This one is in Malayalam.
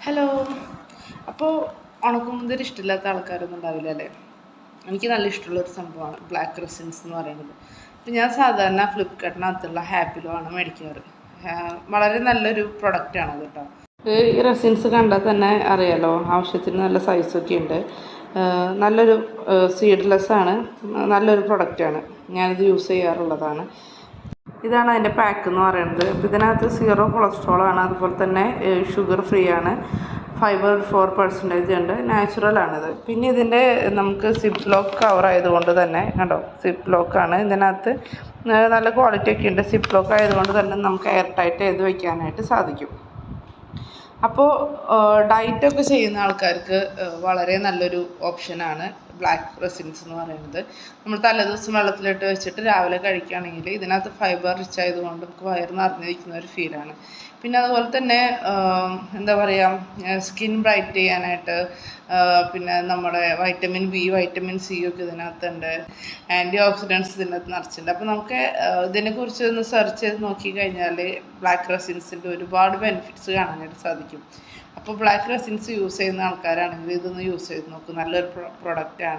ഹലോ. അപ്പോൾ ഉണക്കമുന്തിരി ഇഷ്ടമില്ലാത്ത ആൾക്കാരൊന്നും ഉണ്ടാവില്ല അല്ലേ? എനിക്ക് നല്ല ഇഷ്ടമുള്ളൊരു സംഭവമാണ് ബ്ലാക്ക് റെസിൻസ് എന്ന് പറയുന്നത്. അപ്പോൾ ഞാൻ സാധാരണ ഫ്ലിപ്കാർട്ടിനകത്തുള്ള ഹാപ്പിലോ ആണ് മേടിക്കാറ്. വളരെ നല്ലൊരു പ്രൊഡക്റ്റാണ് അത് കേട്ടോ. ഈ റെസിൻസ് കണ്ടാൽ തന്നെ അറിയാലോ, ആവശ്യത്തിന് നല്ല സൈസൊക്കെ ഉണ്ട്. നല്ലൊരു സീഡ്ലെസ് ആണ്, നല്ലൊരു പ്രൊഡക്റ്റാണ്. ഞാനിത് യൂസ് ചെയ്യാറുള്ളതാണ്. ഇതാണ് അതിൻ്റെ പാക്ക് എന്ന് പറയുന്നത്. അപ്പോൾ ഇതിനകത്ത് 0 കൊളസ്ട്രോളാണ്, അതുപോലെ തന്നെ ഷുഗർ ഫ്രീ ആണ്, ഫൈബർ 4% ഉണ്ട്, നാച്ചുറലാണിത്. പിന്നെ ഇതിൻ്റെ നമുക്ക് സിപ്പ് ലോക്ക് കവർ ആയതുകൊണ്ട് തന്നെ കണ്ടോ, സിപ്പ് ലോക്കാണ്. ഇതിനകത്ത് നല്ല ക്വാളിറ്റി ഒക്കെ ഉണ്ട്. സിപ്പ് ലോക്ക് ആയതുകൊണ്ട് തന്നെ നമുക്ക് എയർ ടൈറ്റ് ചെയ്ത് വയ്ക്കാനായിട്ട് സാധിക്കും. അപ്പോൾ ഡയറ്റൊക്കെ ചെയ്യുന്ന ആൾക്കാർക്ക് വളരെ നല്ലൊരു ഓപ്ഷനാണ് ബ്ലാക്ക് റെസിൻസ് എന്ന് പറയുന്നത്. നമ്മൾ തലേദിവസം വെള്ളത്തിലിട്ട് വെച്ചിട്ട് രാവിലെ കഴിക്കുകയാണെങ്കിൽ ഇതിനകത്ത് ഫൈബർ റിച്ച് ആയതുകൊണ്ട് നമുക്ക് വയറ് നിറഞ്ഞിരിക്കുന്ന ഒരു ഫീലാണ്. പിന്നെ അതുപോലെ തന്നെ എന്താ പറയുക, സ്കിൻ ബ്രൈറ്റ് ചെയ്യാനായിട്ട്, പിന്നെ നമ്മുടെ വൈറ്റമിൻ ബി, വൈറ്റമിൻ സി ഒക്കെ ഇതിനകത്തുണ്ട്, ആൻറ്റി ഓക്സിഡൻറ്റ്സ് ഇതിനകത്ത് നിറച്ചിട്ടുണ്ട്. അപ്പോൾ നമുക്ക് ഇതിനെക്കുറിച്ച് ഒന്ന് സെർച്ച് ചെയ്ത് നോക്കിക്കഴിഞ്ഞാൽ ബ്ലാക്ക് റെസിൻസിൻ്റെ ഒരുപാട് ബെനിഫിറ്റ്സ് കാണാനായിട്ട് സാധിക്കും. അപ്പോൾ ബ്ലാക്ക് റെസിൻസ് യൂസ് ചെയ്യുന്ന ആൾക്കാരാണെങ്കിൽ ഇതൊന്ന് യൂസ് ചെയ്ത് നോക്കും. നല്ലൊരു പ്രൊഡക്റ്റാണ്.